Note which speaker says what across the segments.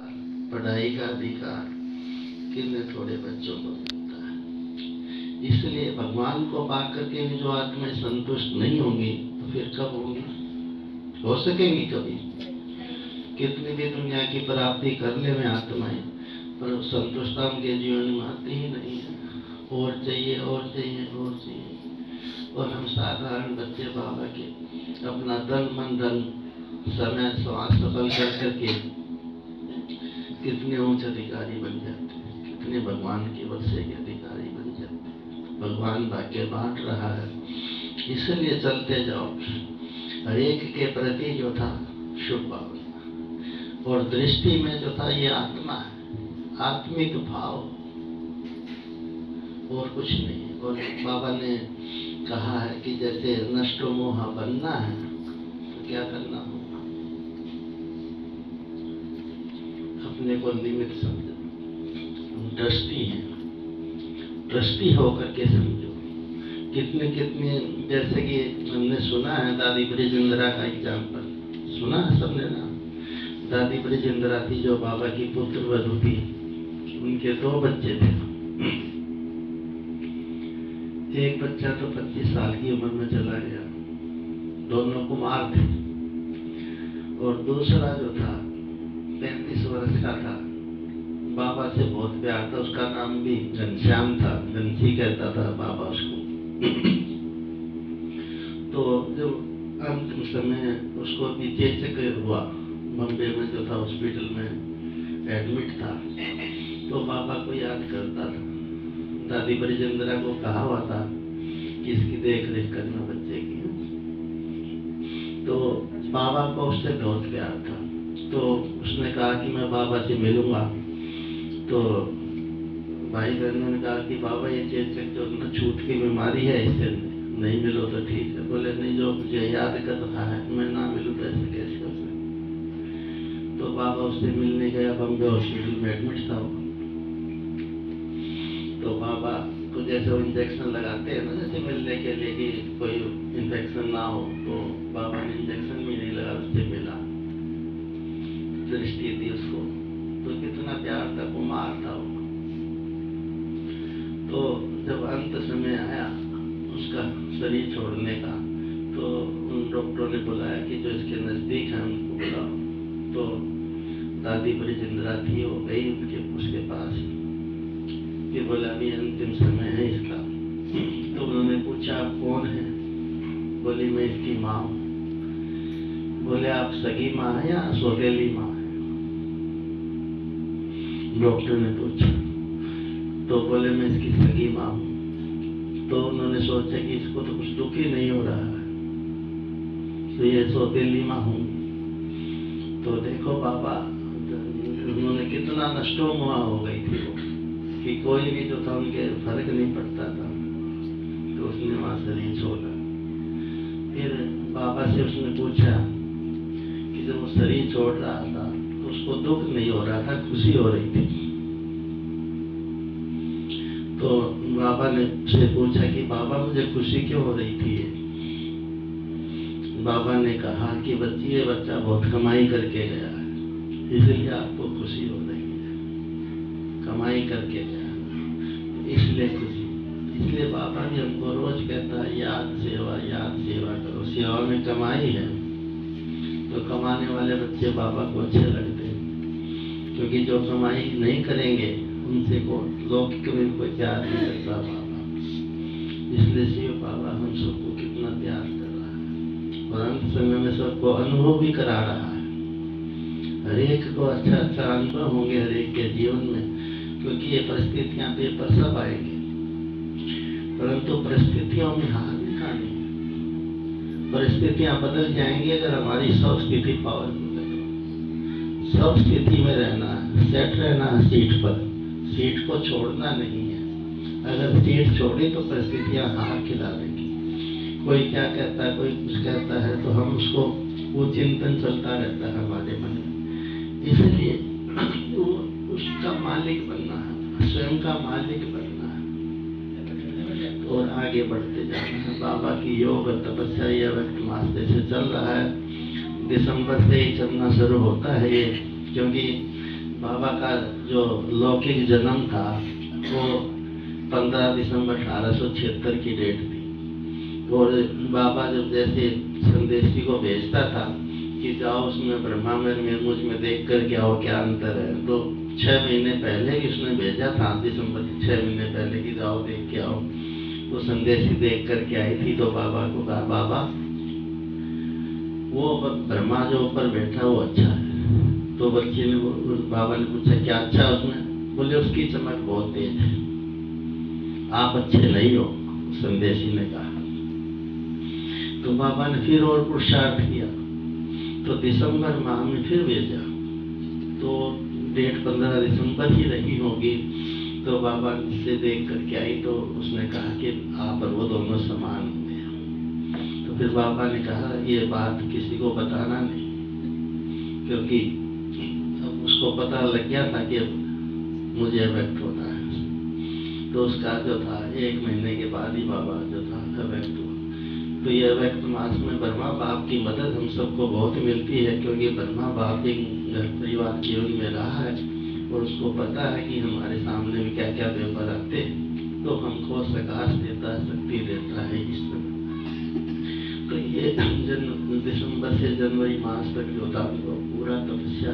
Speaker 1: पढ़ाई का अधिकार कितने थोड़े बच्चों को मिलता है। इसलिए भगवान को पाकर के भी जो आत्माएं संतुष्ट नहीं होंगी तो फिर कब होंगी, हो सकेंगी कभी? कितनी भी दुनिया की प्राप्ति कर ले में आत्माएं, पर संतुष्टता उनके जीवन में आती ही नहीं है। और चाहिए और चाहिए और चाहिए। और हम साधारण बच्चे बाबा के अपना तन मन धन समय श्वास सफल कर करके कितने उच्च अधिकारी बन जाते हैं, कितने भगवान के वर्षे के अधिकारी बन जाते हैं। भगवान भाग्य बांट रहा है, इसलिए चलते जाओ। हर एक के प्रति जो था शुभ भावना और दृष्टि में जो था ये आत्मा है, आत्मिक भाव और कुछ नहीं। और बाबा ने कहा है कि जैसे नष्ट मोह बनना है तो क्या करना होगा, अपने को निमित्त समझो। हम दृष्टि हैं, दृष्टि होकर के समझो। कितने कितने, जैसे कि हमने सुना है दादी ब्रिजेंद्रा का एग्जाम्पल सुना है सबने ना। दादी ब्रिजेंद्रा थी जो बाबा की पुत्र वधू थी, उनके 2 बच्चे थे। एक बच्चा तो 25 साल की उम्र में चला गया, दोनों कुमार थे। और दूसरा जो था 35 वर्ष का था, बाबा से बहुत प्यार था। उसका नाम भी घनश्याम था, घनसी कहता था बाबा उसको। तो जब अंतिम समय उसको चेचक हुआ, बम्बे में जो था हॉस्पिटल में एडमिट था, तो बाबा को याद करता था। दादी ब्रिजेंद्रा को कहा हुआ था कि इसकी देख रेख करना बच्चे की। तो बाबा को उससे बहुत प्यार था, तो उसने कहा कि मैं बाबा से मिलूंगा। तो भाई बहनों ने कहा कि बाबा ये चेचक जो छूत की बीमारी है, इससे नहीं मिलो तो ठीक है। बोले नहीं, जो मुझे याद कर रहा है मैं ना मिलूँ तो ऐसे कैसे हो सकता। तो बाबा उससे मिलने गया, बम्बे हॉस्पिटल में एडमिट था। तो बाबा को जैसे वो इंजेक्शन लगाते हैं ना, जैसे मिलने के लिए कि कोई इंफेक्शन ना हो, तो बाबा ने इंजेक्शन भी नहीं लगा, उससे मिला। दृष्टि थी उसको, तो कितना प्यार था, कुमार था वो। तो जब अंत समय आया उसका शरीर छोड़ने का, तो उन डॉक्टरों ने बुलाया कि जो इसके नजदीक है उनको बुलाओ। तो दादी ब्रिजेंद्रा थी, वो गई उसके पास कि बोला अभी अंतिम समय है इसका। तो उन्होंने पूछा आप कौन है? बोली मैं इसकी माँ हूँ। बोले आप सगी माँ है या सौतेली माँ है? डॉक्टर ने पूछा, तो बोले मैं इसकी सगी माँ हूँ। तो उन्होंने सोचा कि इसको तो कुछ दुख ही नहीं हो रहा है, तो ये सौतेली माँ हूँ। तो देखो बाबा, उन्होंने कितना नष्टो मोह हो गई थी वो, कि कोई भी जो था उनके फर्क नहीं पड़ता था। तो उसने वहां शरीर छोड़ा। फिर बाबा से उसने पूछा कि जब वो शरीर छोड़ रहा था तो उसको दुख नहीं हो रहा था, खुशी हो रही थी। तो बाबा ने उससे पूछा कि बाबा मुझे खुशी क्यों हो रही थी? बाबा ने कहा कि बच्ची, ये बच्चा बहुत कमाई करके गया है, इसलिए आपको खुशी हो रही है। कमाई करके गया इसलिए खुशी। इसलिए बाबा भी हमको रोज कहता है याद सेवा करो। सेवा में कमाई है, तो कमाने वाले बच्चे बाबा को अच्छे लगते हैं, क्योंकि जो कमाई नहीं करेंगे उनसे को लौकिक में कोई प्यार नहीं करता बाबा। इसलिए शिव बाबा हम सबको कितना प्यार कर रहा है, और अंत समय में सबको अनुभव भी करा रहा है। हर एक को अच्छा अच्छा अनुभव होंगे हर एक के जीवन में, क्योंकि ये परिस्थितियां पेपर सब आएंगे, परंतु परिस्थितियों में हार नहीं खानी। परिस्थितियां बदल जाएंगी अगर हमारी सब स्थिति पावरफुल है। सब स्थिति में रहना है, सेट रहना है सीट पर, सीट को छोड़ना नहीं है। अगर सीट छोड़ी तो परिस्थितियां हार खिला देंगी। कोई क्या कहता है, कोई कुछ कहता है, तो हम उसको वो चिंतन चलता रहता है हमारे मन में। इसलिए उसका मालिक बनना है, स्वयं का मालिक बनना है और आगे बढ़ते जाना है। बाबा की योग तपस्या ये व्यक्त मास से चल रहा है, दिसंबर से ही चलना शुरू होता है ये, क्योंकि बाबा का जो लौकिक जन्म था वो 15 दिसंबर 1876 की डेट थी। और बाबा जब जैसे संदेशी को भेजता था कि जाओ उसमें ब्रह्मा में मुझ में देख कर के आओ क्या अंतर है, तो 6 महीने पहले ही उसने भेजा था, दिसंबर के 6 महीने पहले कि जाओ देख के आओ। तो संदेशी देख करके आई थी तो बाबा को कहा, बाबा वो ब्रह्मा जो ऊपर बैठा वो अच्छा है। तो बच्चे ने बाबा ने पूछा क्या अच्छा उसमें? बोले उसकी चमक बहुत तेज है, आप अच्छे नहीं हो, संदेशी ने कहा। तो बाबा ने फिर और पुरुषार्थ किया, तो दिसंबर माह में फिर भेजा, तो डेट 15 दिसंबर ही रही होगी। तो बाबा से देख करके आई तो उसने कहा कि आप और वो दोनों समान होंगे। तो फिर बाबा ने कहा ये बात किसी को बताना नहीं, क्योंकि अब उसको पता लग गया था कि मुझे व्यक्त होता है। तो उसका जो था 1 महीने के बाद ही बाबा जो था व्यक्त हुआ। तो यह व्यक्त मास में ब्रह्मा बाप की मदद हम सबको बहुत मिलती है, क्योंकि ब्रह्मा बाप एक घर परिवार जीवन में रहा है और उसको पता है कि हमारे सामने भी क्या क्या व्यापार आते हैं, तो हमको प्रकाश देता है, शक्ति देता है इस समय। तो ये दिसंबर से जनवरी मास तक जो था वो पूरा तपस्या,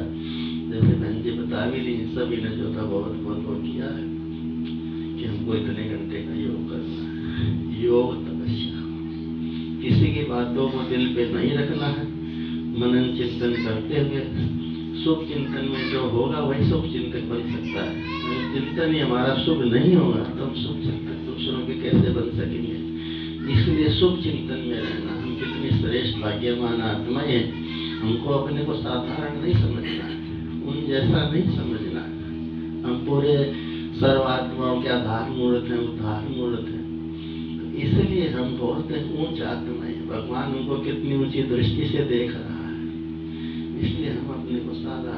Speaker 1: जैसे बहन जी बता भी रही, सभी ने जो था बहुत बहुत वो किया है कि हमको इतने घंटे का योग करना है। योग तपस्या, किसी की बातों को दिल पे नहीं रखना है, मनन चिंतन करते हुए शुभ चिंतन में जो होगा वही शुभ चिंतन बन सकता है। चिंतन ही हमारा शुभ नहीं होगा तो हम शुभ चिंतन दूसरों के कैसे बन सकेंगे? इसलिए शुभ चिंतन में रहना। हम कितनी श्रेष्ठ भाग्यवान आत्माएं हैं, हमको अपने को साधारण नहीं समझना है, उन जैसा नहीं समझना है। हम पूरे सर्वात्माओं के आधार मूर्त हैं, उद्धार मूर्त हैं। इसलिए हम बोलते हैं ऊंच आत्माएं, भगवान उनको कितनी ऊंची दृष्टि से देख रहा है, इसलिए हम अपने को साधारण